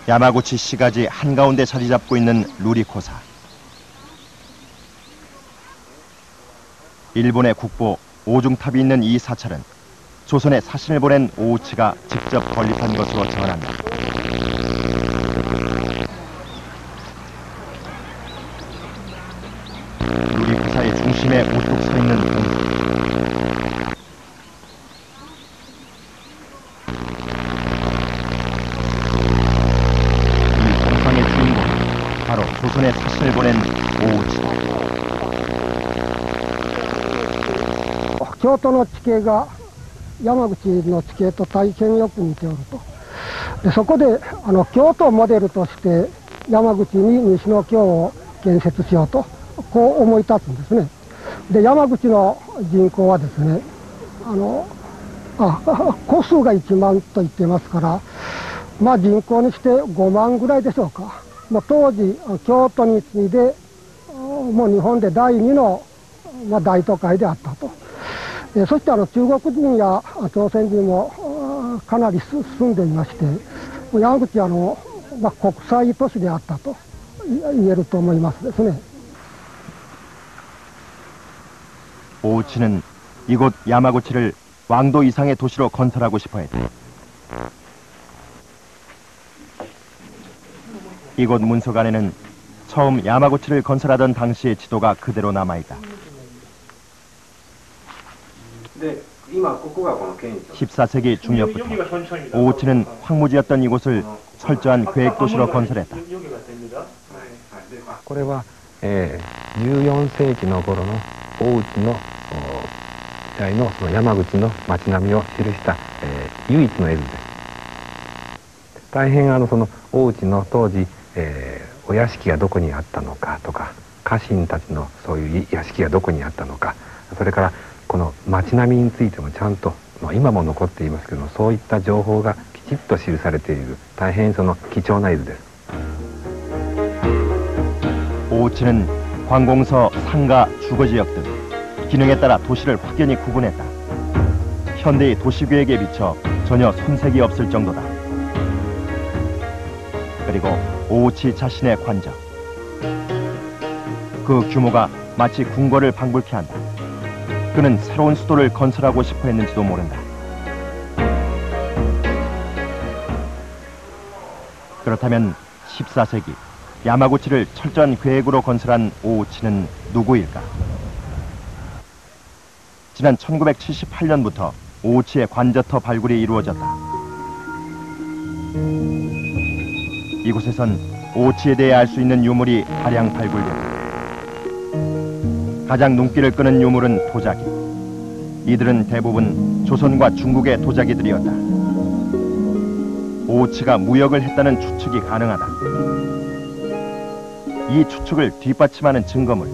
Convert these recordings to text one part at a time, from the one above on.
야마구치 시가지 한가운데 자리 잡고 있는 루리코사. 일본의 국보 오중탑이 있는 이 사찰은 조선에 사신을 보낸 오우치가 직접 건립한 것으로 전한다. 루리코사의 중심에 우뚝 서 있는 공주. 이 공상의 주인공은 바로 조선에 사신을 보낸 오우치다. 京都の地形が山口の地形と大変よく似ておると。でそこで京都をモデルとして山口に西の京を建設しようとこう思い立つんですね。で山口の人口はですね戸数が1万と言っていますから、まあ人口にして5万ぐらいでしょうか。もう当時京都に次いでもう日本で第2の、大都会であったと。そして中国人や朝鮮人もかなり住んでいまして、山口は国際都市であったと言えると思いますですね。 오우치는 이곳 야마구치를 왕도 이상의 도시로 건설하고 싶어 했다. 이곳 문서관에는 처음 야마구치를 건설하던 당시의 지도가 그대로 남아있다. 14세기 중엽부터 오우치는 황무지였던 이곳을 철저한 계획도시로 건설했다. これは、14世紀の頃の大内の時代のその山口の町並みを記した、唯一の絵図です。大変その大内の当時、お屋敷がどこにあったのかとか、家臣たちのそういう屋敷がどこにあったのか、それからこの町並みについてもちゃんと、今も残っていますけども、そういった情報がきちっと記されている大変その貴重な絵図です。 오우치는 관공서, 상가, 주거지역 등 기능에 따라 도시를 확연히 구분했다. 현대의 도시계획에 비춰 전혀 손색이 없을 정도다. 그리고 오우치 자신의 관저. 그 규모가 마치 궁궐을 방불케 한다. 그는 새로운 수도를 건설하고 싶어 했는지도 모른다. 그렇다면 14세기 야마구치를 철저한 계획으로 건설한 오우치는 누구일까? 지난 1978년부터 오우치의 관저터 발굴이 이루어졌다. 이곳에선 오우치에 대해 알 수 있는 유물이 다량 발굴됐다. 가장 눈길을 끄는 유물은 도자기. 이들은 대부분 조선과 중국의 도자기들이었다. 오우치가 무역을 했다는 추측이 가능하다. 이 추측을 뒷받침하는 증거물,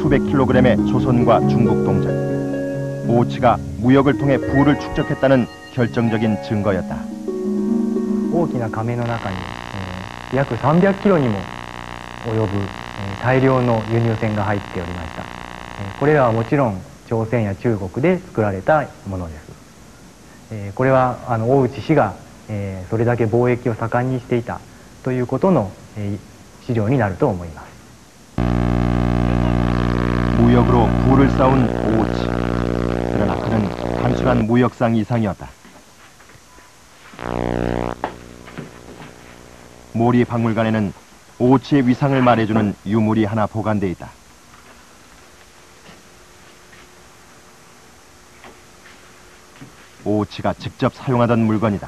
수백 킬로그램의 조선과 중국 동전. 오우치가 무역을 통해 부를 축적했다는 결정적인 증거였다. 大きな亀の中に、約300キロにも及ぶ、大量の輸入船が入っておりました。これらはもちろん朝鮮や中国で作られたものです。これは大内氏が、それだけ貿易を盛んにしていたということの、資料になると思います。 무역으로 부를 쌓은 오우치. 그러나 그는 단순한 무역상 이상이었다. 모리 박물관에는 오우치의 위상을 말해주는 유물이 하나 보관돼 있다. 오우치가 직접 사용하던 물건이다.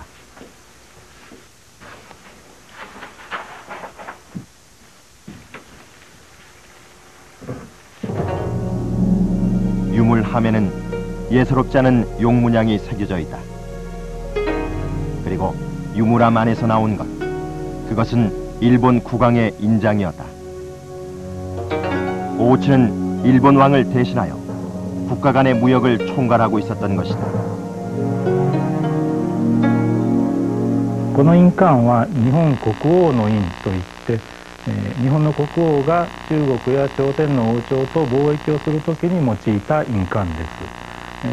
유물 함에는 예사롭지 않은 용문양이 새겨져 있다. 그리고 유물함 안에서 나온 것, 그것은 일본 국왕의 인장이었다. 오우치는 일본 왕을 대신하여 국가 간의 무역을 총괄하고 있었던 것이다. この印鑑は日本国王の印といって、日本の国王が中国や朝鮮の王朝と貿易をするときに用いた印鑑です。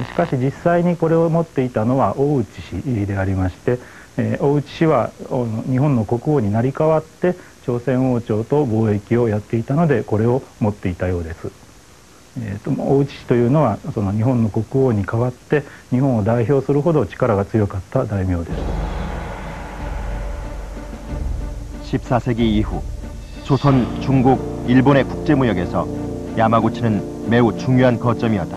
しかし実際にこれを持っていたのは大内氏でありまして、大内氏は日本の国王になり変わって朝鮮王朝と貿易をやっていたのでこれを持っていたようです。大内氏というのはその日本の国王に代わって日本を代表するほど力が強かった大名です。 14세기 이후 조선, 중국, 일본의 국제무역에서 야마구치는 매우 중요한 거점이었다.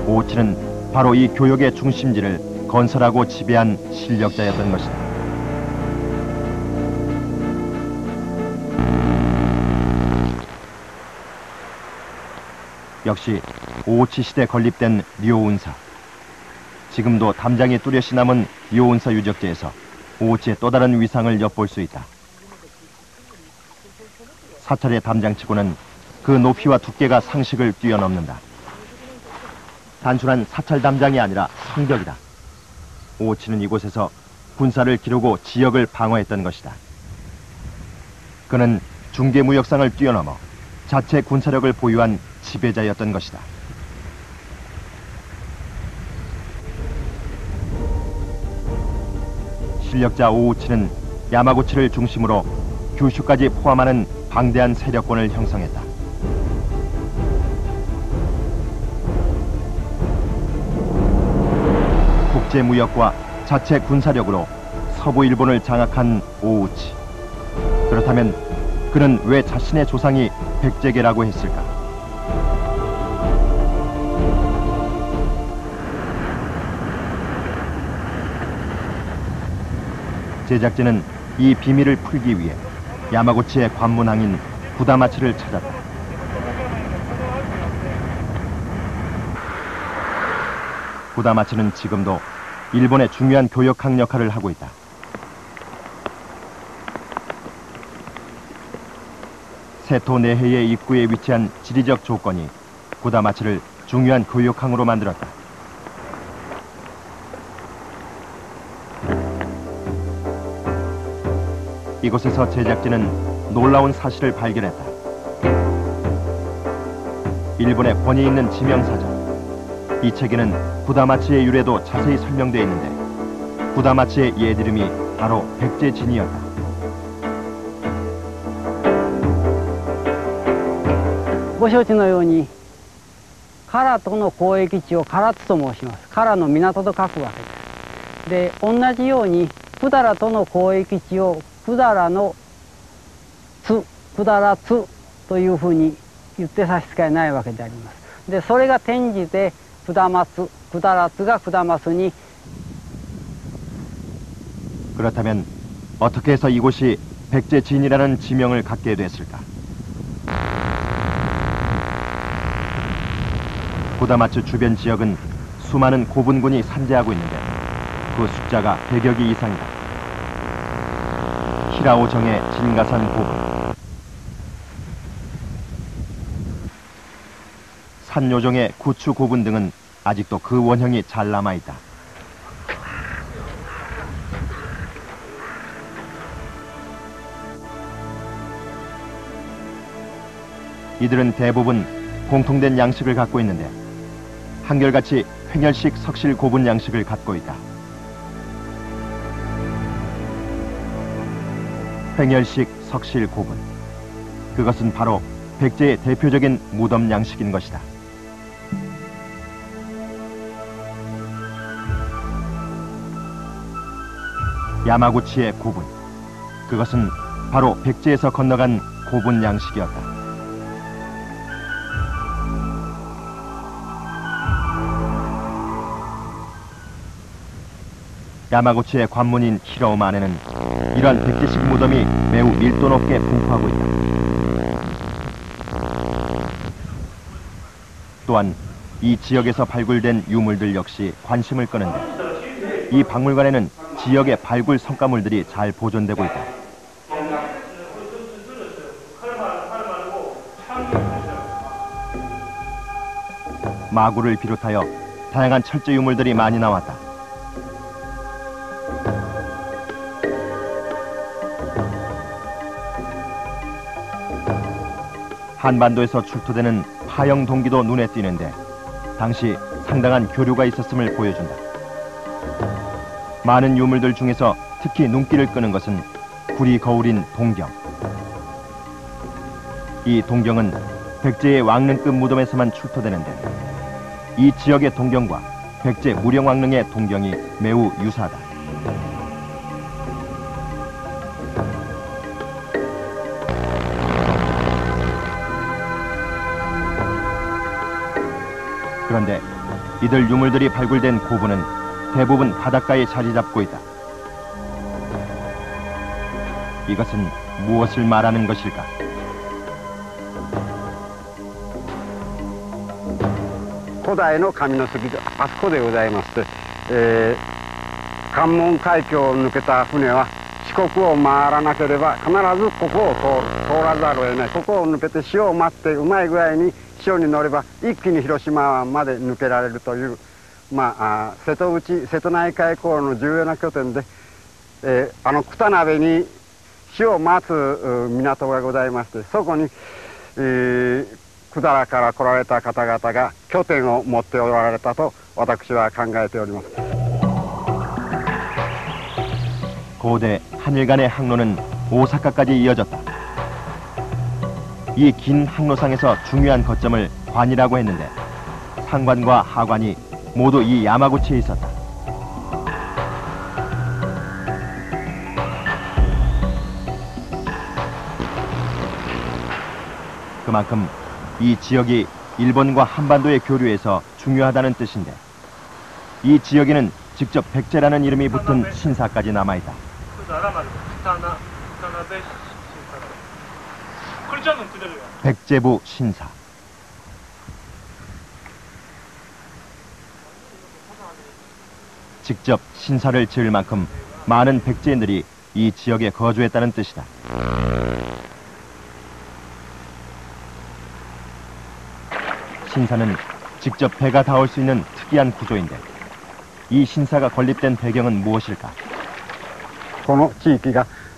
오우치는 바로 이 교역의 중심지를 건설하고 지배한 실력자였던 것이다. 역시 오우치 시대 건립된 료운사. 지금도 담장이 뚜렷이 남은 료운사 유적지에서 오우치의 또 다른 위상을 엿볼 수 있다. 사찰의 담장치고는 그 높이와 두께가 상식을 뛰어넘는다. 단순한 사찰 담장이 아니라 성벽이다. 오우치는 이곳에서 군사를 기르고 지역을 방어했던 것이다. 그는 중개무역상을 뛰어넘어 자체 군사력을 보유한 지배자였던 것이다. 실력자 오우치는 야마구치를 중심으로 규슈까지 포함하는 방대한 세력권을 형성했다. 국제무역과 자체 군사력으로 서부 일본을 장악한 오우치. 그렇다면 그는 왜 자신의 조상이 백제계라고 했을까? 제작진은 이 비밀을 풀기 위해 야마구치의 관문항인 구다마치를 찾았다. 구다마치는 지금도 일본의 중요한 교역항 역할을 하고 있다. 세토 내해의 입구에 위치한 지리적 조건이 구다마치를 중요한 교역항으로 만들었다. 이곳에서 제작진은 놀라운 사실을 발견했다. 일본의 권위 있는 지명사전. 이 책에는 구다마치의 유래도 자세히 설명되어 있는데 구다마치의 옛 이름이 바로 백제진이었다. 보시는唐との交易地を唐津と申します。唐の港と書くわけです。で、同じように百済との交易地を百済の津、百済津というふうに言って差し支えないわけであります。で、それが転じて下松、百済津が下松に。 그렇다면 어떻게 해서 이곳이 백제진이라는 지명을 갖게 됐을까? 구다마츠 주변 지역은 수많은 고분군이 산재하고 있는데 그 숫자가 100여 개 이상이다. 히라오정의 진가산 고분, 산요정의 구추 고분 등은 아직도 그 원형이 잘 남아있다. 이들은 대부분 공통된 양식을 갖고 있는데 한결같이 횡혈식 석실 고분 양식을 갖고 있다. 횡혈식 석실 고분. 그것은 바로 백제의 대표적인 무덤 양식인 것이다. 야마구치의 고분. 그것은 바로 백제에서 건너간 고분 양식이었다. 야마구치의 관문인 히로움 안에는 이러한 백제식 무덤이 매우 밀도 높게 분포하고 있다. 또한 이 지역에서 발굴된 유물들 역시 관심을 끄는데 이 박물관에는 지역의 발굴 성과물들이 잘 보존되고 있다. 마구를 비롯하여 다양한 철제 유물들이 많이 나왔다. 한반도에서 출토되는 파형 동기도 눈에 띄는데 당시 상당한 교류가 있었음을 보여준다. 많은 유물들 중에서 특히 눈길을 끄는 것은 구리 거울인 동경. 이 동경은 백제의 왕릉급 무덤에서만 출토되는데 이 지역의 동경과 백제 무령왕릉의 동경이 매우 유사하다. 그런데 이들 유물들이 발굴된 고분은 대부분 바닷가에 자리 잡고 있다. 이것은 무엇을 말하는 것일까?古代の神の関あそこでございまして、関門海峡を抜けた船は四国を回らなければ必ずここを通らざるを得ない。ここを抜けて潮を待ってうまい具合に潮に乗れば一気に広島まで抜けられるという、瀬戸内海港の重要な拠点で、九田鍋に潮を待つ港がございまして、そこに、百済から来られた方々が拠点を持っておられたと私は考えております。 고대 한일 간의 항로는 오사카까지 이어졌다. 이 긴 항로상에서 중요한 거점을 관이라고 했는데 상관과 하관이 모두 이 야마구치에 있었다. 그만큼 이 지역이 일본과 한반도의 교류에서 중요하다는 뜻인데 이 지역에는 직접 백제라는 이름이 붙은 신사까지 남아있다. 백제부 신사. 직접 신사를 지을 만큼 많은 백제인들이 이 지역에 거주했다는 뜻이다. 신사는 직접 배가 닿을 수 있는 특이한 구조인데 이 신사가 건립된 배경은 무엇일까? この地域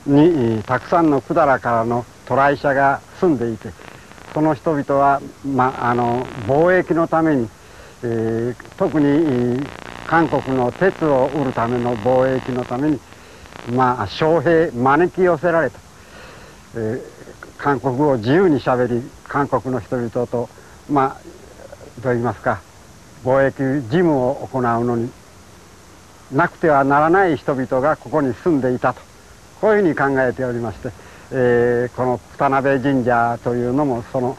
にたくさんの百済からの渡来者が住んでいて、その人々は、貿易のために、特に韓国の鉄を売るための貿易のために、招聘招き寄せられた、韓国語を自由にしゃべり韓国の人々とどう言いますか貿易事務を行うのになくてはならない人々がここに住んでいたと、こういうふうに考えておりまして、この二鍋神社というのもその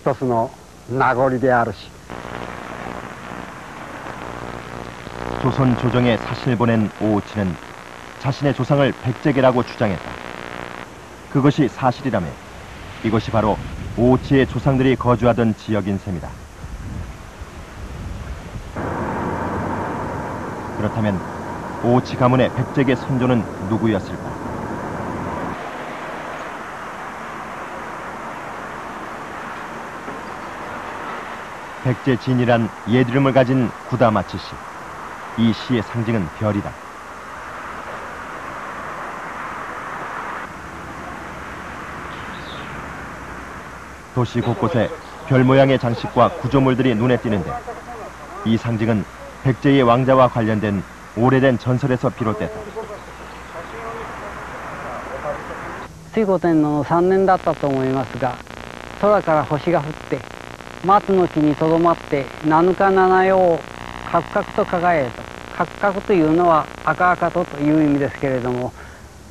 一つの名残であるし。 조선 조정에 사신을 보낸 오오치는 자신의 조상을 백제계라고 주장했다. 그것이 사실이라면 이것이 바로 오오치의 조상들이 거주하던 지역인 셈이다. 그렇다면 오오치 가문의 백제계 선조는 누구였을까? 백제진이란 옛이름을 가진 구다마치 씨. 이 시의 상징은 별이다. 도시 곳곳에 별 모양의 장식과 구조물들이 눈에 띄는데 이 상징은 백제의 왕자와 관련된 오래된 전설에서 비롯됐다. 推古天皇の3年だったと思いますが、空から星が降って松の木にとどまって7日7夜をカクカクと輝いた。カクカクというのは赤々とという意味ですけれども、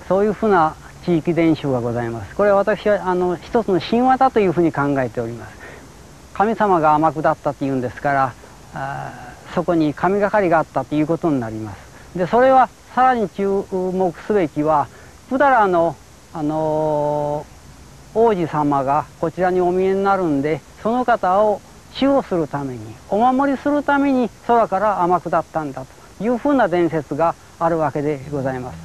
そういうふうな地域伝承がございます。これは私は一つの神話だというふうに考えております。神様が天下ったというんですから、そこに神がかりがあったということになります。でそれはさらに注目すべきは百済の王子様がこちらにお見えになるんで、その方を守護するためにお守りするために空から天下ったんだというふうな伝説があるわけでございます。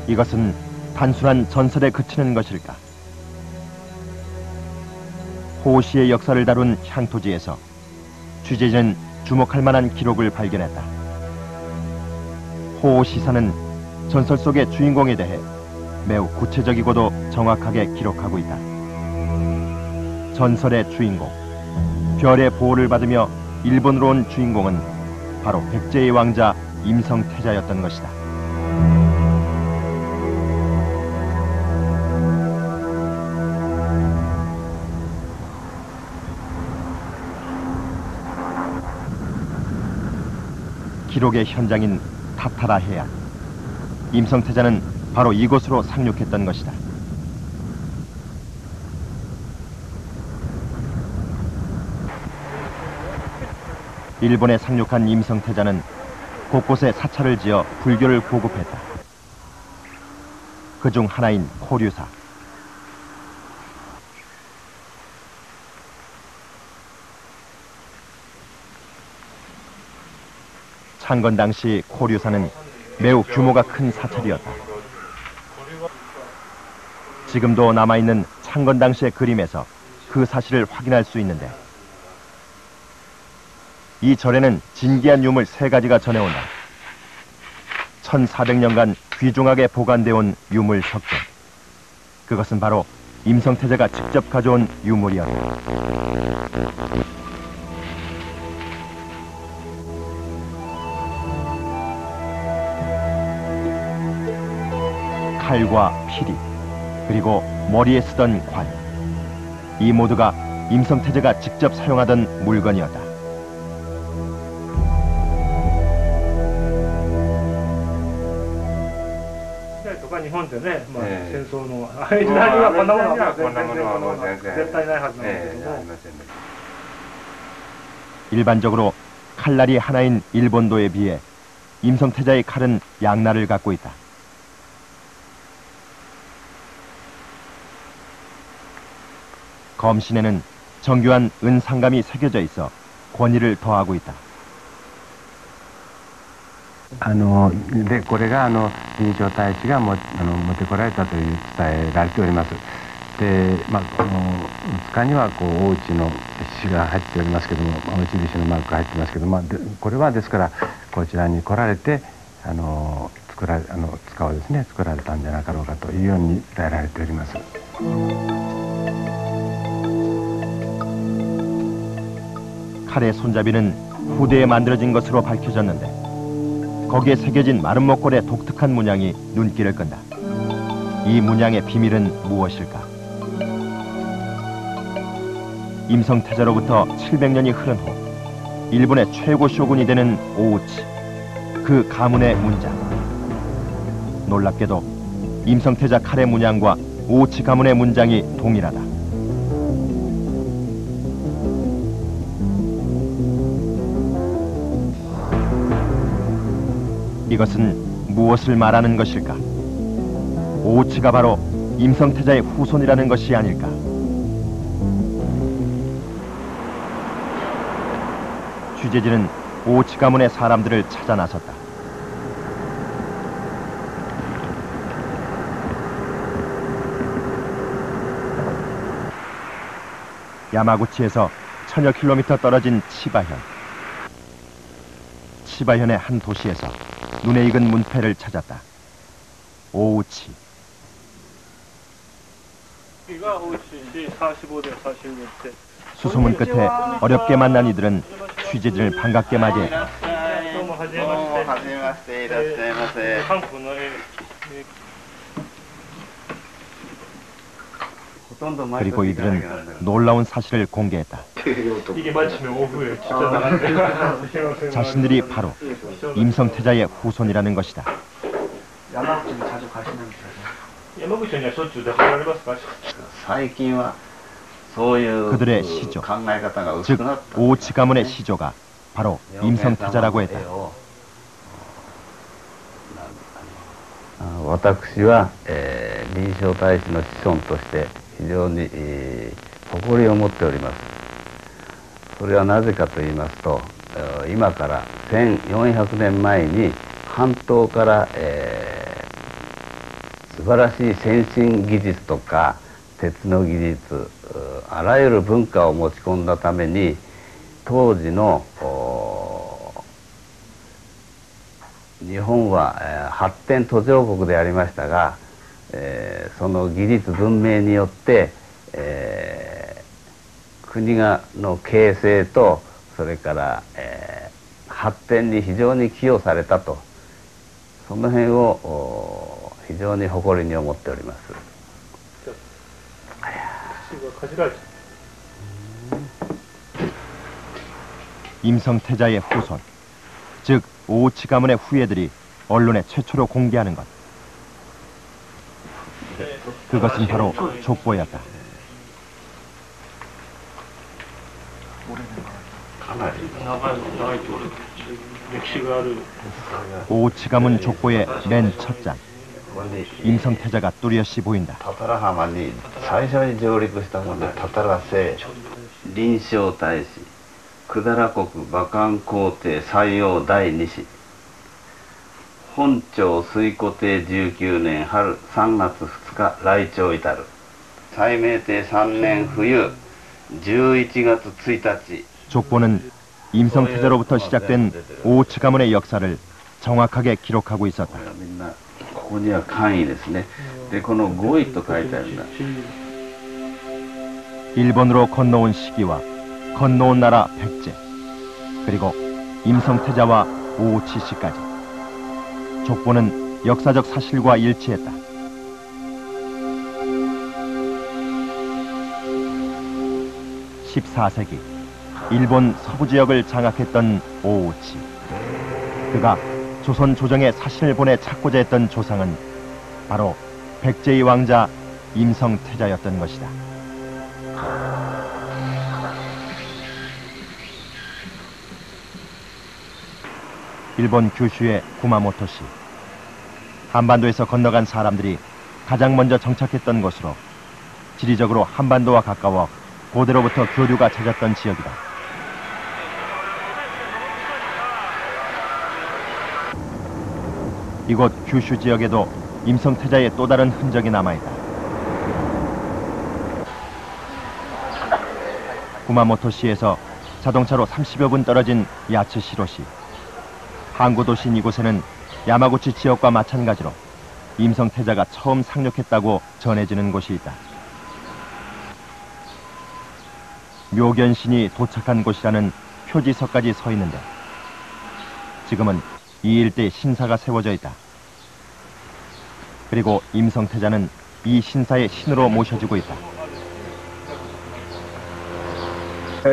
이것은 단순한 전설에 그치는 것일까? 호시의 역사를 다룬 향토지에서 취재진은 주목할 만한 기록을 발견했다. 호시사는 전설 속의 주인공에 대해 매우 구체적이고도 정확하게 기록하고 있다. 전설의 주인공, 별의 보호를 받으며 일본으로 온 주인공은 바로 백제의 왕자 임성태자였던 것이다. 기록의 현장인 타타라 해안. 임성태자는 바로 이곳으로 상륙했던 것이다. 일본에 상륙한 임성태자는 곳곳에 사찰을 지어 불교를 보급했다. 그중 하나인 고류사. 창건 당시 고류사는 매우 규모가 큰 사찰이었다. 지금도 남아있는 창건 당시의 그림에서 그 사실을 확인할 수 있는데, 이 절에는 진귀한 유물 3가지가 전해온다. 1400년간 귀중하게 보관되어 온 유물 석전. 그것은 바로 임성태자가 직접 가져온 유물이었다. 칼과 피리, 그리고 머리에 쓰던 관. 이 모두가 임성태자가 직접 사용하던 물건이었다. 日本でね、戦争のあれ時代にはこんなものは絶対ないはずなんですけども、 일반적으로 칼날이 하나인 일본도에 비해 임성태자의 칼은 양날을 갖고 있다. 검신에는 정교한 은상감이 새겨져 있어 권위를 더하고 있다. でこれが印象大使が持ってこられたという伝えられております。で、柄には大内の石が入っておりますけども、内菱のマークが入ってますけども、これはですからこちらに来られて塚をですね作られたんじゃなかろうかというように伝えられております。 칼의 손잡이는 후대에 만들어진 것으로 밝혀졌는데, 거기에 새겨진 마른 목걸의 독특한 문양이 눈길을 끈다. 이 문양의 비밀은 무엇일까? 임성태자로부터 700년이 흐른 후 일본의 최고 쇼군이 되는 오우치, 그 가문의 문장. 놀랍게도 임성태자 칼의 문양과 오우치 가문의 문장이 동일하다. 이것은 무엇을 말하는 것일까? 오우치가 바로 임성태자의 후손이라는 것이 아닐까? 취재진은 오우치 가문의 사람들을 찾아 나섰다. 야마구치에서 1000여 킬로미터 떨어진 치바현. 치바현의 한 도시에서 눈에 익은 문패를 찾았다. 오우치. 수소문 끝에 어렵게 만난 이들은 취재진을 반갑게 맞이했다. 그리고 이들은 놀라운 사실을 공개했다. 자신들이 바로 임성태자의 후손이라는 것이다. 그들의 시조, 즉 오우치 가문의 시조가 바로 임성태자라고 했다. 私は、臨床大使の子孫として非常に、誇りを持っております。それはなぜかと言いますと、今から1400年前に半島から、素晴らしい先進技術とか鉄の技術、あらゆる文化を持ち込んだために当時の日本は、発展途上国でありましたが、その技術文明によって、国の形成とそそれから、発展に非常に寄与されたと、その辺を非常に誇りに思っております。임성태자의 후손, 즉 오우치 가문의 후예들이 언론에 최초로 공개하는 것. 그것은 바로 족보였다. 오우치 가문 족보의 맨 첫 장. 임성태자가 뚜렷이 보인다. タタラ浜に最初に上陸したもので、タタラ姓臨床大使百済国馬漢皇帝西洋第二子、本朝推古帝19年春3月2日来朝至る、西明帝3年冬11月1日。 족보는 임성태자로부터 시작된 오우치 가문의 역사를 정확하게 기록하고 있었다. ここには官位ですね。で、この5位と書いてあるんだ。 일본으로 건너온 시기와 건너온 나라 백제, 그리고 임성태자와 오우치 씨까지. 족보는 역사적 사실과 일치했다. (14세기) 일본 서부 지역을 장악했던 오우치. 그가 조선 조정에 사신을 보내 찾고자 했던 조상은 바로 백제의 왕자 임성태자였던 것이다. 일본 규슈의 구마모토시. 한반도에서 건너간 사람들이 가장 먼저 정착했던 곳으로 지리적으로 한반도와 가까워 고대로부터 교류가 잦았던 지역이다. 이곳 규슈 지역에도 임성태자의 또 다른 흔적이 남아있다. 구마모토시에서 자동차로 30여 분 떨어진 야츠시로시. 항구 도시인 이곳에는 야마구치 지역과 마찬가지로 임성태자가 처음 상륙했다고 전해지는 곳이 있다. 묘견신이 도착한 곳이라는 표지서까지 서 있는데 지금은 이 일대에 신사가 세워져 있다. 그리고 임성태자는 이 신사의 신으로 모셔지고 있다.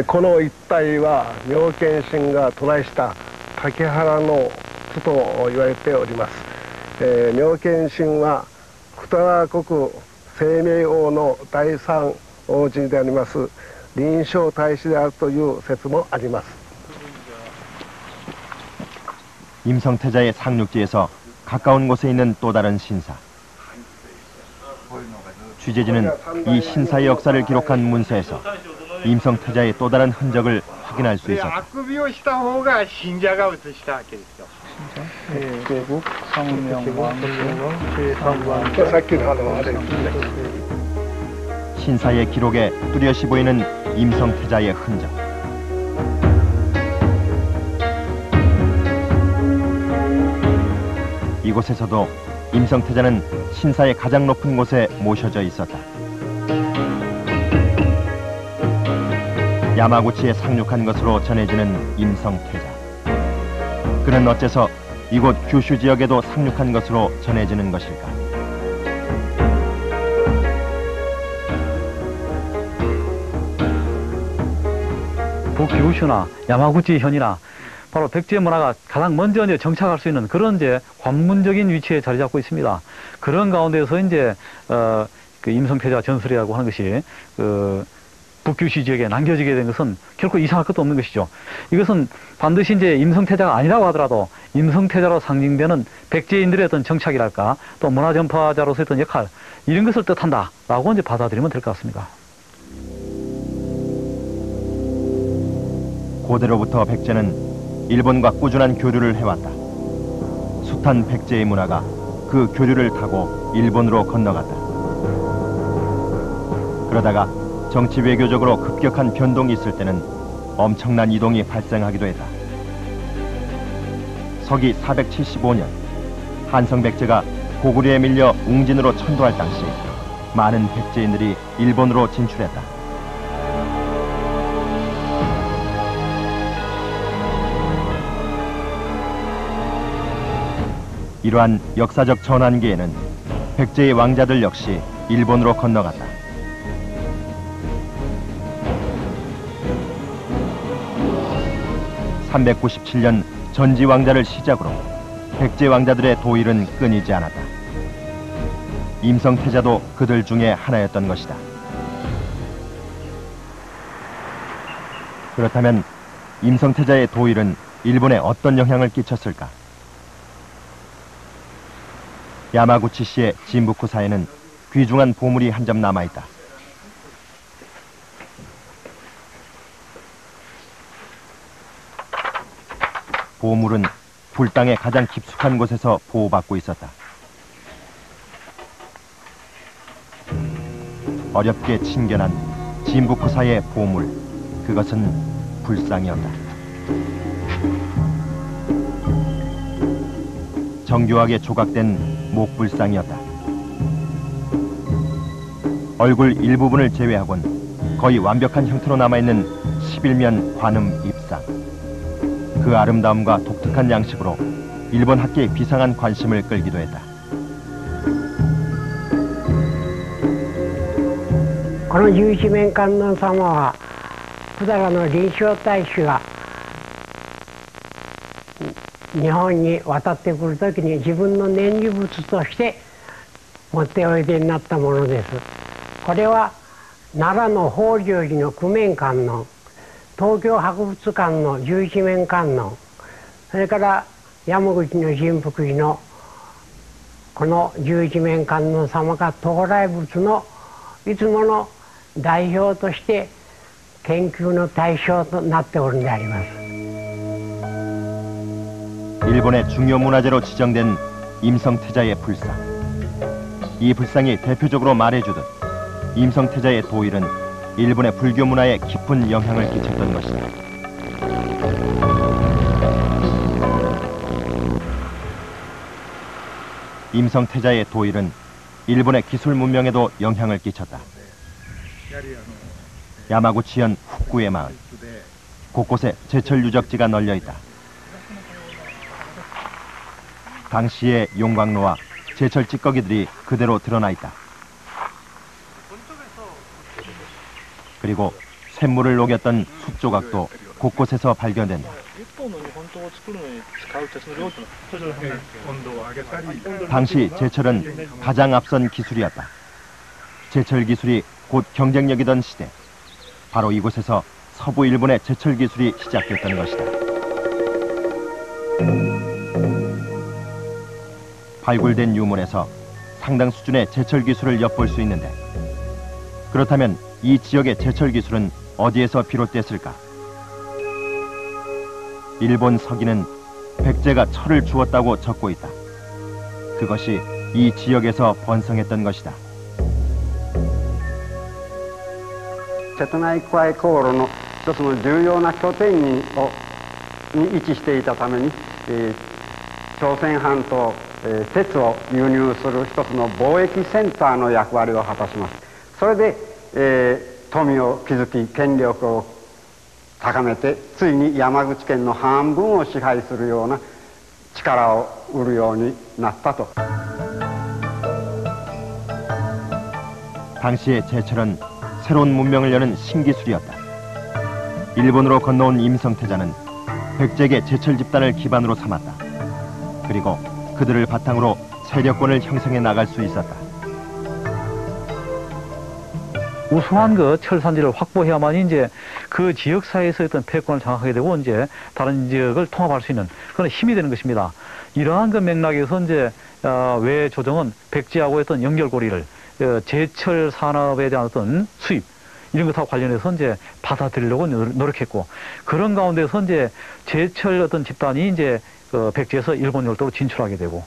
この一帯は妙見神が渡来した竹原の地と言われております。妙見神は百済国清明王の第三王子であります臨床大使であるという説もあります。 임성태자의 상륙지에서 가까운 곳에 있는 또 다른 신사. 취재진은 이 신사의 역사를 기록한 문서에서 임성태자의 또 다른 흔적을 확인할 수 있었다. あくびをした方が信者が写したわけですよ。 대국 성명왕 신사의 기록에 뚜렷이 보이는 임성태자의 흔적. 이곳에서도 임성태자는 신사의 가장 높은 곳에 모셔져 있었다. 야마구치에 상륙한 것으로 전해지는 임성태자. 그는 어째서 이곳 규슈 지역에도 상륙한 것으로 전해지는 것일까? 북규슈나 야마구치 현이나 바로 백제 문화가 가장 먼저 이제 정착할 수 있는 그런 이제 관문적인 위치에 자리 잡고 있습니다. 그런 가운데서 이제 그 임성태자 전설이라고 하는 것이 북규시 지역에 남겨지게 된 것은 결코 이상할 것도 없는 것이죠. 이것은 반드시 이제 임성태자가 아니라고 하더라도 임성태자로 상징되는 백제인들의 어떤 정착이랄까 또 문화 전파자로서의 어떤 역할 이런 것을 뜻한다라고 이제 받아들이면 될 것 같습니다. 고대로부터 백제는 일본과 꾸준한 교류를 해왔다. 숱한 백제의 문화가 그 교류를 타고 일본으로 건너갔다. 그러다가 정치 외교적으로 급격한 변동이 있을 때는 엄청난 이동이 발생하기도 했다. 서기 475년 한성 백제가 고구려에 밀려 웅진으로 천도할 당시 많은 백제인들이 일본으로 진출했다. 이러한 역사적 전환기에는 백제의 왕자들 역시 일본으로 건너갔다. (397년) 전지 왕자를 시작으로 백제 왕자들의 도일은 끊이지 않았다. 임성태자도 그들 중에 하나였던 것이다. 그렇다면 임성태자의 도일은 일본에 어떤 영향을 끼쳤을까? 야마구치시의 진부쿠사에는 귀중한 보물이 한 점 남아있다. 보물은 불당의 가장 깊숙한 곳에서 보호받고 있었다. 어렵게 친견한 진부쿠사의 보물, 그것은 불상이었다. 정교하게 조각된 목불상이었다. 얼굴 일부분을 제외하곤 거의 완벽한 형태로 남아있는 11면 관음 입상. 그 아름다움과 독특한 양식으로 일본 학계의 비상한 관심을 끌기도 했다. この十一面観音様は百済の臨床大使が日本に渡ってくるときに自分の念持物として持っておいでになったものです。これは奈良の法隆寺の九面観音、東京博物館の十一面観音、それから山口の神福寺のこの十一面観音様が東来仏のいつもの代表として研究の対象となっておるんであります。 일본의 중요 문화재로 지정된 임성태자의 불상. 이 불상이 대표적으로 말해주듯 임성태자의 도일은 일본의 불교 문화에 깊은 영향을 끼쳤던 것이다. 임성태자의 도일은 일본의 기술 문명에도 영향을 끼쳤다. 야마구치현 훅구의 마을. 곳곳에 제철 유적지가 널려 있다. 당시의 용광로와 제철 찌꺼기들이 그대로 드러나 있다. 그리고 샘물을 녹였던 숯조각도 곳곳에서 발견된다. 당시 제철은 가장 앞선 기술이었다. 제철 기술이 곧 경쟁력이던 시대, 바로 이곳에서 서부 일본의 제철 기술이 시작됐던 것이다. 발굴된 유물에서 상당 수준의 제철 기술을 엿볼 수 있는데, 그렇다면 이 지역의 제철 기술은 어디에서 비롯됐을까? 일본 서기는 백제가 철을 주었다고 적고 있다. 그것이 이 지역에서 번성했던 것이다. 瀬戸内海航路の一つの重要な拠点に位置していたために、朝鮮半島、鉄を輸入する一つの貿易センターの役割を果たします。それで、富を築き権力を高めて、ついに山口県の半分を支配するような力を得るようになったと。 당시의 제철은 새로운 문명을 여는 신기술이었다. 일본으로 건너온 임성태자는 백제계 제철 집단을 기반으로 삼았다. 그리고 그들을 바탕으로 세력권을 형성해 나갈 수 있었다. 우수한 그 철산지를 확보해야만 이제 그 지역 사이에서 어떤 패권을 장악하게 되고 이제 다른 지역을 통합할 수 있는 그런 힘이 되는 것입니다. 이러한 그 맥락에서 이제 외 조정은 백제하고 했던 연결고리를 제철 산업에 대한 어떤 수입 이런 것하고 관련해서 이제 받아들이려고 노력했고, 그런 가운데서 이제 제철 어떤 집단이 이제 백제에서 일본 열도로 진출하게 되고,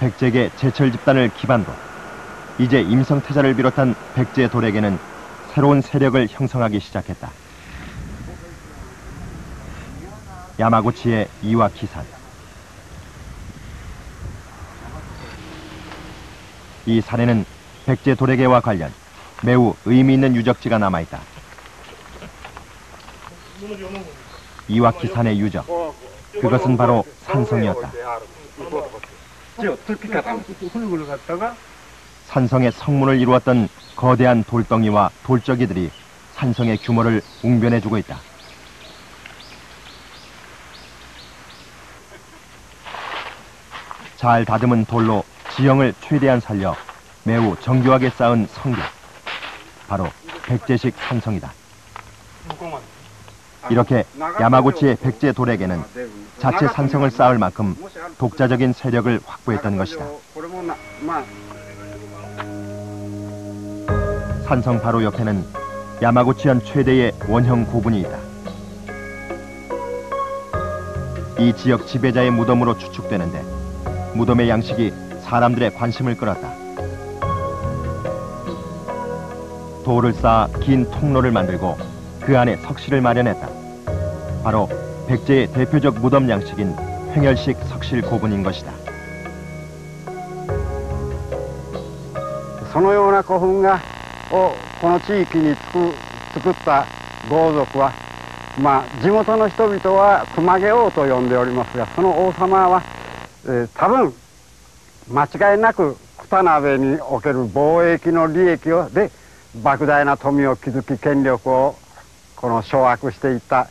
백제계 제철 집단을 기반으로 이제 임성태자를 비롯한 백제 도력에는 새로운 세력을 형성하기 시작했다. 야마구치의 이와키산. 이 산에는 백제 도래계와 관련 매우 의미 있는 유적지가 남아있다. 이와키 산의 유적, 그것은 바로 산성이었다. 산성의 성문을 이루었던 거대한 돌덩이와 돌적이들이 산성의 규모를 웅변해주고 있다. 잘 다듬은 돌로 지형을 최대한 살려 매우 정교하게 쌓은 성벽, 바로 백제식 산성이다. 이렇게 야마구치의 백제 돌에게는 자체 산성을 쌓을 만큼 독자적인 세력을 확보했던 것이다. 산성 바로 옆에는 야마구치현 최대의 원형 고분이 있다. 이 지역 지배자의 무덤으로 추측되는데 무덤의 양식이 사람들의 관심을 끌었다. 돌을 쌓아 긴 통로를 만들고 그 안에 석실을 마련했다. 바로 백제의 대표적 무덤 양식인 횡혈식 석실 고분인 것이다. そのような古墳をこの地域に作った豪族は、地元の人々は熊毛王と呼んでおりますが、その王様は、多分間違いなく二鍋における貿易の利益で莫大な富を築き権力をこの掌握していった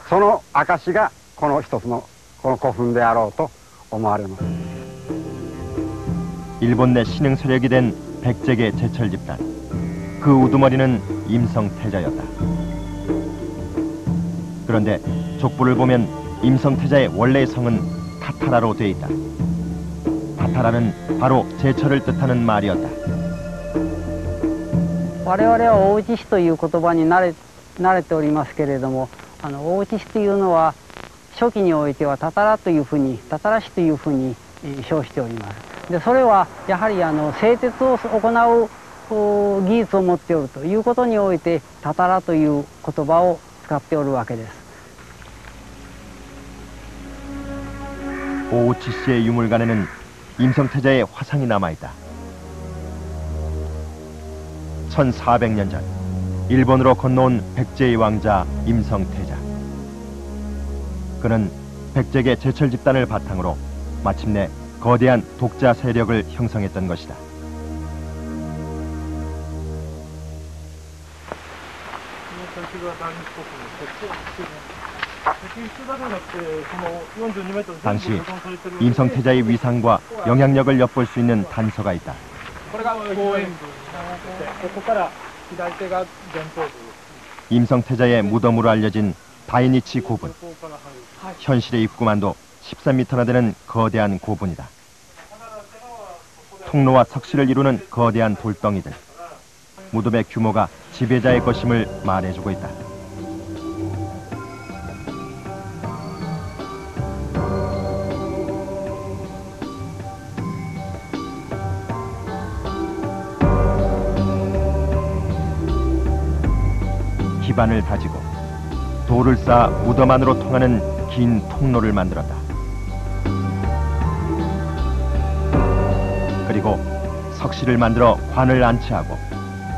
その証がこの一つのこの古墳であろうと思われます。 일본 내 신흥 세력이 된 백제계 제철 집단, 그 우두머리는 임성태자였다. 그런데 족보를 보면 임성태자의 원래의 성은 타타라로 돼 있다. 타타라는 바로 제철을 뜻하는 말이었다. 我々は大内氏という言葉に慣れておりますけれども、大内氏というのは初期においてはタタラというふうにタタラ氏というふうに称しております。でそれはやはり製鉄を行う技術を持っておるということにおいてタタラという言葉を使っておるわけです。 오우치 씨의 유물관에는 임성태자의 화상이 남아있다. 1400년 전 일본으로 건너온 백제의 왕자 임성태자. 그는 백제계 제철 집단을 바탕으로 마침내 거대한 독자 세력을 형성했던 것이다. 당시 임성태자의 위상과 영향력을 엿볼 수 있는 단서가 있다. 임성태자의 무덤으로 알려진 다이니치 고분. 현실의 입구만도 13m나 되는 거대한 고분이다. 통로와 석실을 이루는 거대한 돌덩이들. 무덤의 규모가 지배자의 것임을 말해주고 있다. 기반을 다지고 돌을 쌓아 무덤 안으로 통하는 긴 통로를 만들었다. 그리고 석실을 만들어 관을 안치하고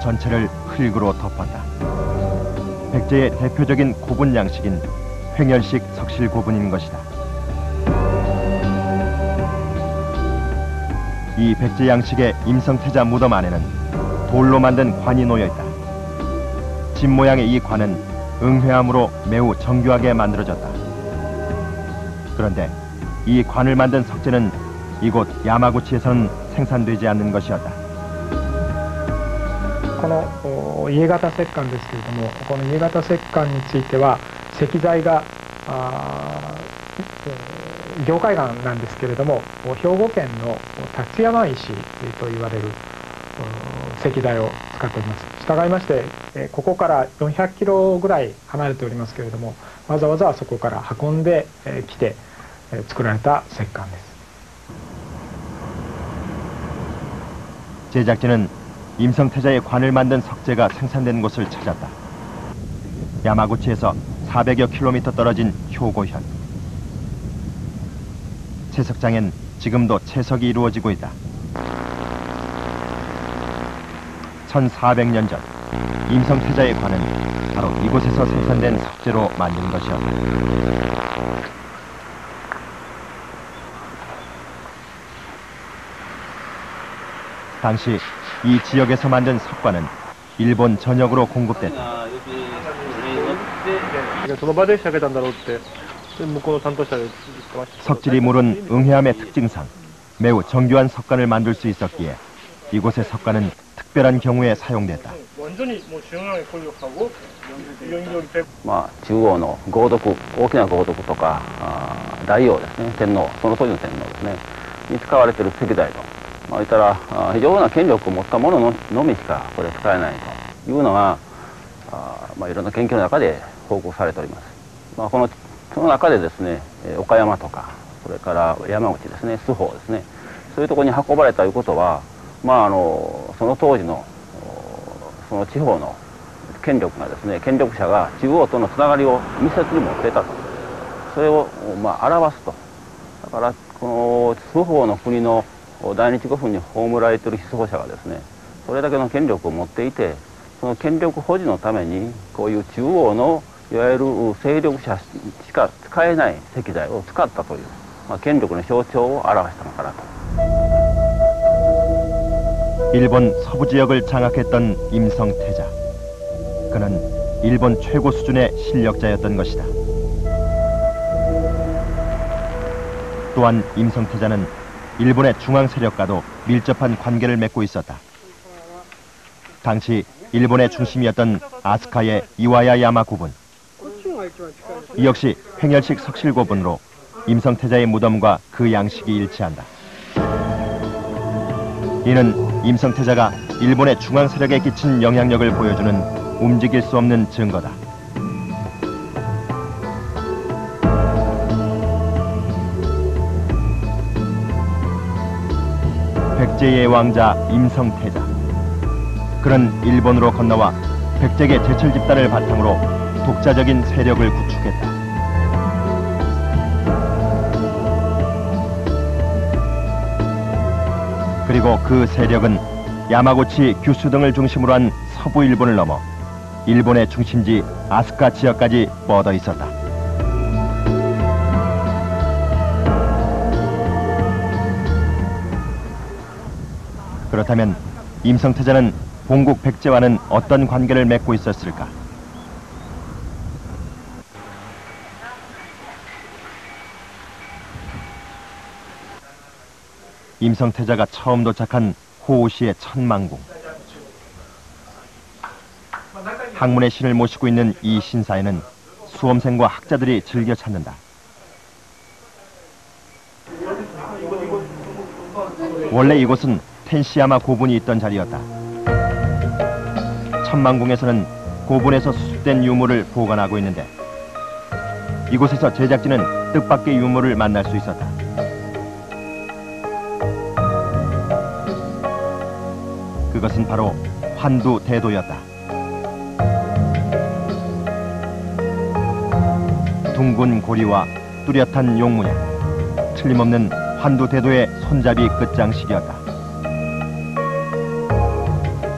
전체를 흙으로 덮었다. 백제의 대표적인 고분 양식인 횡혈식 석실 고분인 것이다. 이 백제 양식의 임성태자 무덤 안에는 돌로 만든 관이 놓여있다. 집 모양의 이 관은 응회암으로 매우 정교하게 만들어졌다. 그런데 이 관을 만든 석재는 이곳 야마구치에서는 생산되지 않는 것이었다. この家型石棺ですけれども、この家型石棺については石材が凝灰岩なんですけれども、兵庫県の立山石と言われる石材を使っております。従いまして、ここから400キロぐらい離れておりますけれども、わざわざそこから運んできて作られた石棺です。 제작진은 임성태자의 관을 만든 석재가 생산된 곳을 찾았다. 야마구치에서 400여 킬로미터 떨어진 효고현. 채석장엔 지금도 채석이 이루어지고 있다. 1400년 전 임성태자의 관은 바로 이곳에서 생산된 석재로 만든 것이었다. 당시 이 지역에서 만든 석관은 일본 전역으로 공급됐다. 석질이 무른 응해암의 특징상 매우 정교한 석관을 만들 수 있었기에 이곳의 석관은 특별한 경우에 사용됐다. 中央の豪徳、大きな豪徳とか大王ですね、天皇、その当時の天皇ですねに使われている石材と、言ったら非常な権力を持った者のみしかこれ使えないというのがいろんな研究の中で報告されております。その中でですね、岡山とかそれから山口ですね、洲豊ですね、そういうところに運ばれたということは、その当時のその地方の権力がですね、権力者が中央とのつながりを密接に持っていたと、それを表すと。だからこの洲豊の国の大日御府に葬られている被葬者がですね、それだけの権力を持っていて、その権力保持のためにこういう中央のいわゆる勢力者しか使えない石材を使ったという、権力の象徴を表したのかなと。 일본 서부 지역을 장악했던 임성태자. 그는 일본 최고 수준의 실력자였던 것이다. 또한 임성태자는 일본의 중앙 세력과도 밀접한 관계를 맺고 있었다. 당시 일본의 중심이었던 아스카의 이와야 야마 고분. 이 역시 횡열식 석실 고분으로 임성태자의 무덤과 그 양식이 일치한다. 이는 임성태자가 일본의 중앙 세력에 끼친 영향력을 보여주는 움직일 수 없는 증거다. 백제의 왕자 임성태자. 그는 일본으로 건너와 백제계 제철 집단을 바탕으로 독자적인 세력을 구축했다. 그리고 그 세력은 야마구치, 규슈 등을 중심으로 한 서부 일본을 넘어 일본의 중심지 아스카 지역까지 뻗어 있었다. 그렇다면 임성태자는 본국 백제와는 어떤 관계를 맺고 있었을까? 임성태자가 처음 도착한 호우시의 천망궁. 학문의 신을 모시고 있는 이 신사에는 수험생과 학자들이 즐겨 찾는다. 원래 이곳은 텐시야마 고분이 있던 자리였다. 천망궁에서는 고분에서 수습된 유물을 보관하고 있는데 이곳에서 제작진은 뜻밖의 유물을 만날 수 있었다. 그것은 바로 환두대도였다. 둥근 고리와 뚜렷한 용문양, 틀림없는 환두대도의 손잡이 끝장식이었다.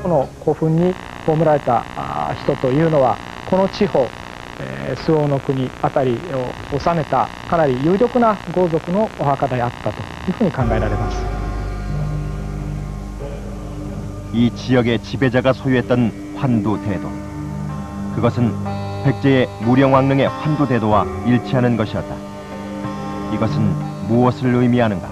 この古墳に葬られた人というのはこの地方、周防の国あたりを治めたかなり有力な豪族のお墓であったというふうに考えられます。 이 지역의 지배자가 소유했던 환두대도. 그것은 백제의 무령왕릉의 환두대도와 일치하는 것이었다. 이것은 무엇을 의미하는가?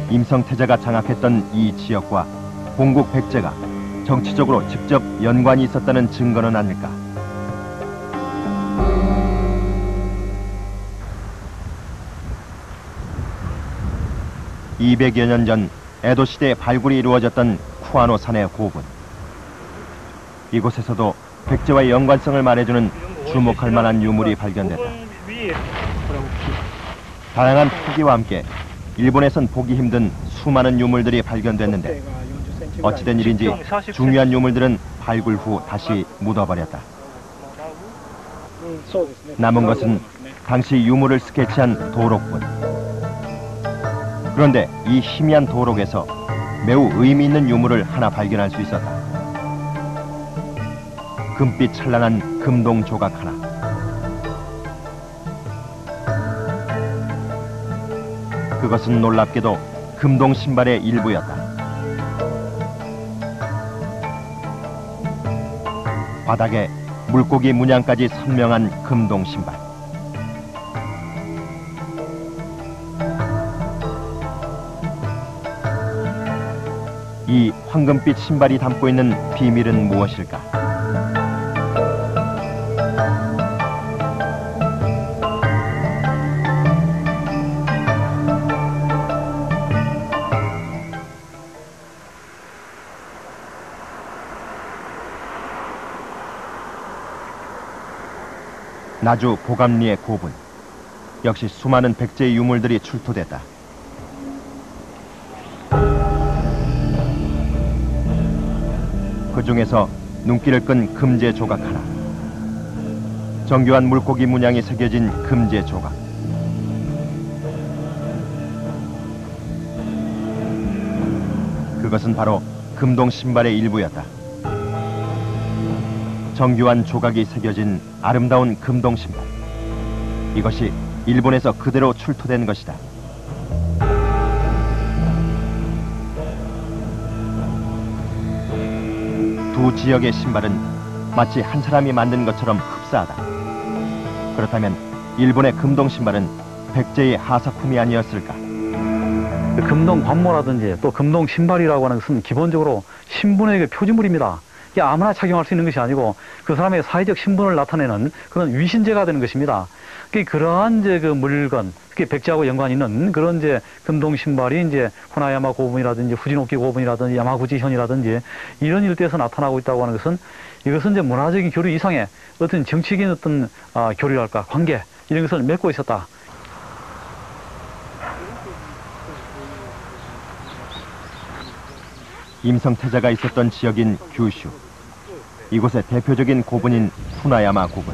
임성태자가 장악했던 이 지역과 본국 백제가 정치적으로 직접 연관이 있었다는 증거는 아닐까? (200여 년) 전 에도 시대에 발굴이 이루어졌던 쿠아노 산의 고분. 이곳에서도 백제와의 연관성을 말해주는 주목할 만한 유물이 발견됐다. 다양한 토기와 함께 일본에선 보기 힘든 수많은 유물들이 발견됐는데 어찌된 일인지 중요한 유물들은 발굴 후 다시 묻어버렸다. 남은 것은 당시 유물을 스케치한 도록분. 그런데 이 희미한 도록에서 매우 의미 있는 유물을 하나 발견할 수 있었다. 금빛 찬란한 금동 조각 하나. 그것은 놀랍게도 금동 신발의 일부였다. 바닥에 물고기 문양까지 선명한 금동 신발. 이 황금빛 신발이 담고 있는 비밀은 무엇일까? 나주 보감리의 고분. 역시 수많은 백제의 유물들이 출토됐다. 그 중에서 눈길을 끈 금제 조각 하나. 정교한 물고기 문양이 새겨진 금제 조각. 그것은 바로 금동 신발의 일부였다. 정교한 조각이 새겨진 아름다운 금동 신발. 이것이 일본에서 그대로 출토된 것이다. 두 지역의 신발은 마치 한 사람이 만든 것처럼 흡사하다. 그렇다면 일본의 금동 신발은 백제의 하사품이 아니었을까? 금동 관모라든지 또 금동 신발이라고 하는 것은 기본적으로 신분의 표지물입니다. 이게 아무나 착용할 수 있는 것이 아니고 그 사람의 사회적 신분을 나타내는 그런 위신제가 되는 것입니다. 그러한 그 물건, 특히 백제하고 연관이 있는 그런 금동 신발이 호나야마 고분이라든지 후지노키 고분이라든지 야마구치 현이라든지 이런 일대에서 나타나고 있다고 하는 것은 이것은 문화적인 교류 이상의 어떤 정치적인 어떤 교류랄까 관계 이런 것을 맺고 있었다. 임성태자가 있었던 지역인 규슈. 이곳의 대표적인 고분인 후나야마 고분.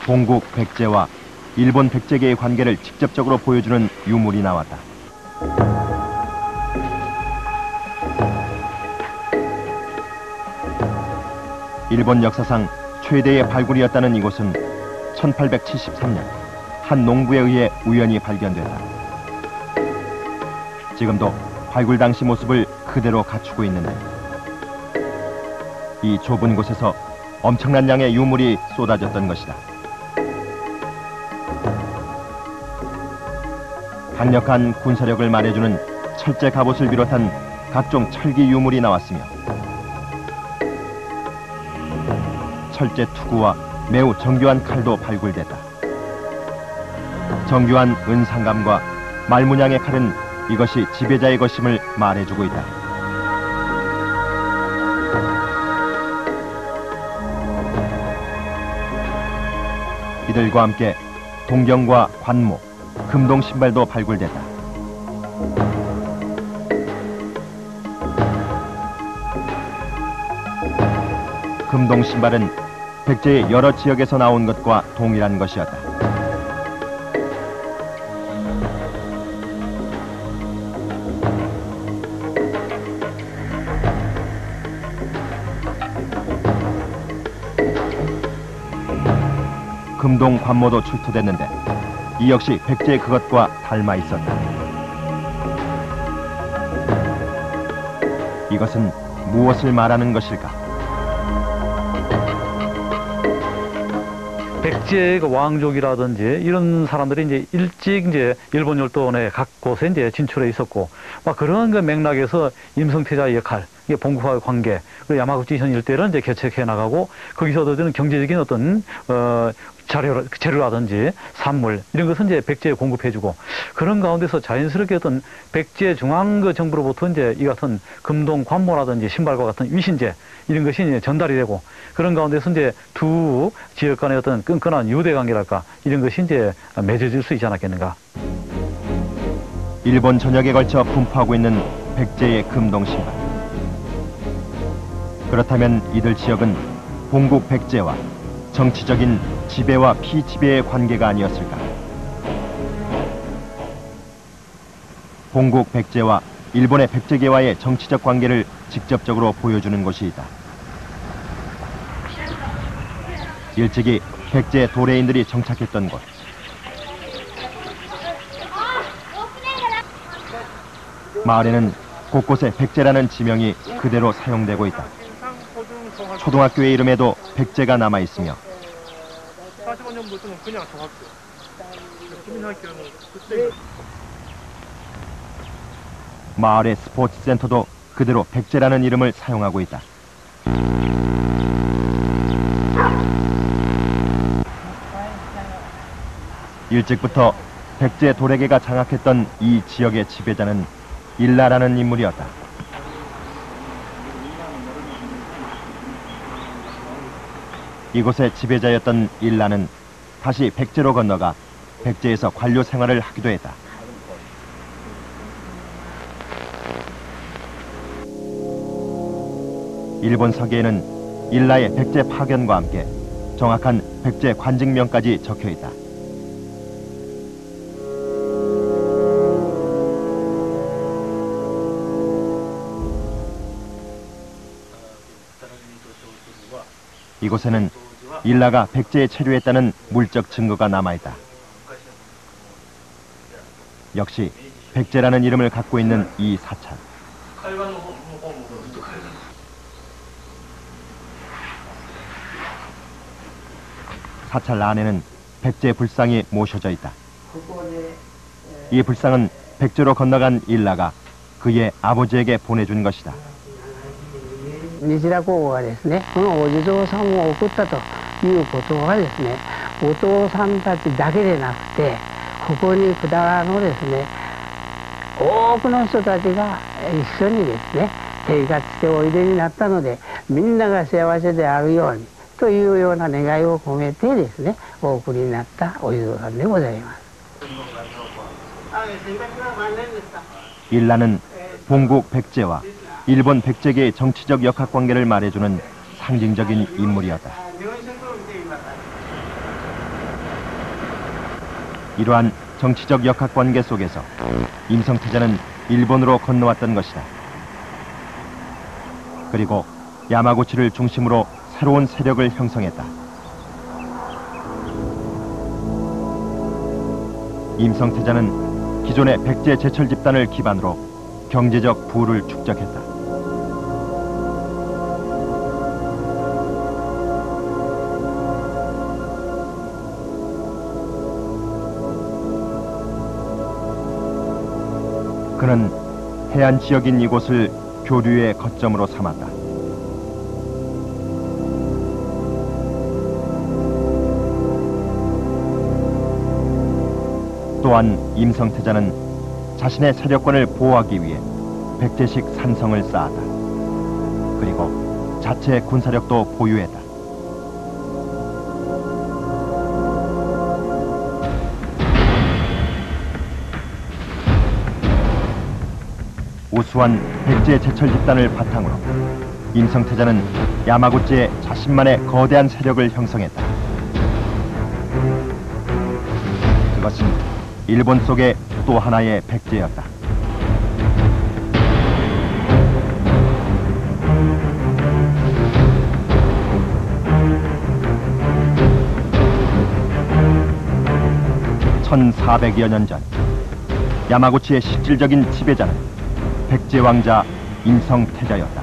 본국 백제와 일본 백제계의 관계를 직접적으로 보여주는 유물이 나왔다. 일본 역사상 최대의 발굴이었다는 이곳은 1873년 한 농부에 의해 우연히 발견됐다. 지금도 발굴 당시 모습을 그대로 갖추고 있는데 이 좁은 곳에서 엄청난 양의 유물이 쏟아졌던 것이다. 강력한 군사력을 말해주는 철제 갑옷을 비롯한 각종 철기 유물이 나왔으며 철제 투구와 매우 정교한 칼도 발굴됐다. 정교한 은상감과 말문양의 칼은 이것이 지배자의 것임을 말해주고 있다. 이들과 함께 동경과 관모, 금동 신발도 발굴됐다. 금동 신발은 백제의 여러 지역에서 나온 것과 동일한 것이었다. 금동 관모도 출토됐는데 이 역시 백제의 그것과 닮아 있었다. 이것은 무엇을 말하는 것일까? 백제의 왕족이라든지 이런 사람들이 일찍 일본 열도의 각 곳에 진출해 있었고, 그런 그 맥락에서 임성태자의 역할, 본국과의 관계, 그리고 야마구치 현 일대를 개척해 나가고 거기서 얻어지는 경제적인 어떤 재료라든지 산물 이런 것은 백제에 공급해주고, 그런 가운데서 자연스럽게 어떤 백제 중앙 정부로부터 이 같은 금동 관모라든지 신발과 같은 위신제 이런 것이 전달이 되고, 그런 가운데서 두 지역 간의 어떤 끈끈한 유대 관계랄까 이런 것이 맺어질 수 있지 않았겠는가. 일본 전역에 걸쳐 분포하고 있는 백제의 금동 신발. 그렇다면 이들 지역은 본국 백제와 정치적인 지배와 피지배의 관계가 아니었을까? 본국 백제와 일본의 백제계와의 정치적 관계를 직접적으로 보여주는 곳이 있다. 일찍이 백제 도래인들이 정착했던 곳. 마을에는 곳곳에 백제라는 지명이 그대로 사용되고 있다. 초등학교의 이름에도 백제가 남아있으며 마을의 스포츠 센터도 그대로 백제라는 이름을 사용하고 있다. 일찍부터 백제 도래계가 장악했던 이 지역의 지배자는 일라라는 인물이었다. 이곳의 지배자였던 일라는 다시 백제로 건너가 백제에서 관료 생활을 하기도 했다. 일본 서기에는 일라의 백제 파견과 함께 정확한 백제 관직명까지 적혀 있다. 이곳에는 일라가 백제에 체류했다는 물적 증거가 남아있다. 역시 백제라는 이름을 갖고 있는 이 사찰. 사찰 안에는 백제 불상이 모셔져 있다. 이 불상은 백제로 건너간 일라가 그의 아버지에게 보내준 것이다. 西田公がですね、このお地蔵さんを送ったということはですね、お父さんたちだけでなくて、ここに百済のですね、多くの人たちが一緒にですね、生活しておいでになったので、みんなが幸せであるようにというような願いを込めてですね、お送りになったお地蔵さんでございます。일라는 본국 백제와 일본 백제계의 정치적 역학관계를 말해주는 상징적인 인물이었다. 이러한 정치적 역학관계 속에서 임성태자는 일본으로 건너왔던 것이다. 그리고 야마구치를 중심으로 새로운 세력을 형성했다. 임성태자는 기존의 백제 제철 집단을 기반으로 경제적 부를 축적했다. 그는 해안 지역인 이곳을 교류의 거점으로 삼았다. 또한 임성태자는 자신의 세력권을 보호하기 위해 백제식 산성을 쌓았다. 그리고 자체 군사력도 보유했다. 우수한 백제 제철 집단을 바탕으로 임성태자는 야마구치에 자신만의 거대한 세력을 형성했다. 그것은 일본 속의 또 하나의 백제였다. (1400여 년) 전 야마구치의 실질적인 지배자는 백제 왕자 임성태자였다.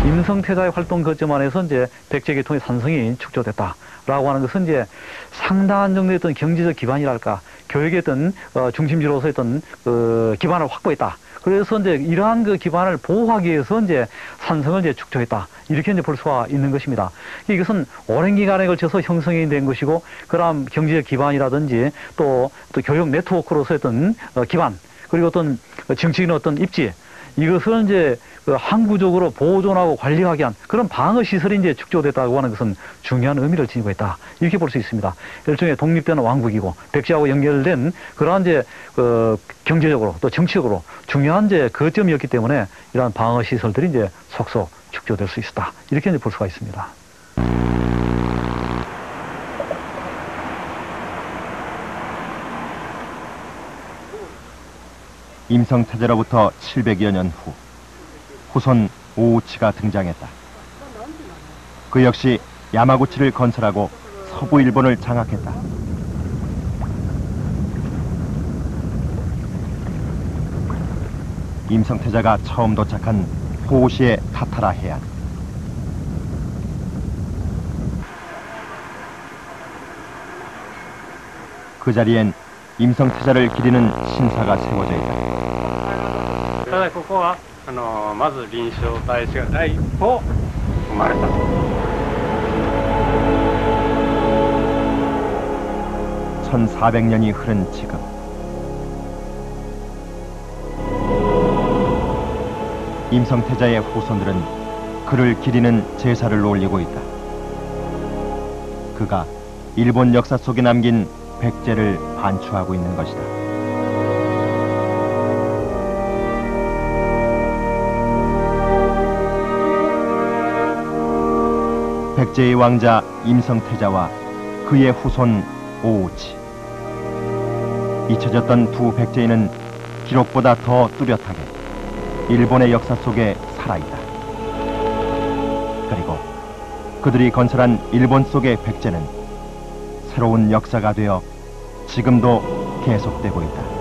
임성태자의 활동 거점 안에서 이제 백제 계통의 산성이 축적됐다라고 하는 것은 이제 상당한 정도의 어떤 경제적 기반이랄까, 교육의 어떤 중심지로서 어떤 기반을 확보했다. 그래서 이제 이러한 그 기반을 보호하기 위해서 이제 산성을 이제 축적했다. 이렇게 이제 볼 수가 있는 것입니다. 이것은 오랜 기간에 걸쳐서 형성이 된 것이고, 그런 경제적 기반이라든지 또 교육 네트워크로서 어떤 기반, 그리고 어떤 정치인의 어떤 입지, 이것을 이제 그 항구적으로 보존하고 관리하기 위한 그런 방어 시설이 이제 축조됐다고 하는 것은 중요한 의미를 지니고 있다. 이렇게 볼 수 있습니다. 일종의 독립된 왕국이고 백제하고 연결된 그러한 이제 경제적으로 또 정치적으로 중요한 이제 거점이었기 때문에 이러한 방어 시설들이 이제 속속 축조될 수 있었다. 이렇게 이제 볼 수가 있습니다. 임성태제로부터 700여 년 후 후손 오우치가 등장했다. 그 역시 야마구치를 건설하고 서부 일본을 장악했다. 임성태자가 처음 도착한 호시의 타타라 해안. 그 자리엔 임성태자를 기리는 신사가 세워져 있다. ただここはまず臨床大使が第一歩生まれたと。 1400년이 흐른 지금 임성태자의 후손들은 그를 기리는 제사를 올리고 있다. 그가 일본 역사 속에 남긴 백제를 반추하고 있는 것이다. 백제의 왕자 임성태자와 그의 후손 오우치. 잊혀졌던 두 백제인은 기록보다 더 뚜렷하게 일본의 역사 속에 살아있다. 그리고 그들이 건설한 일본 속의 백제는 새로운 역사가 되어 지금도 계속되고 있다.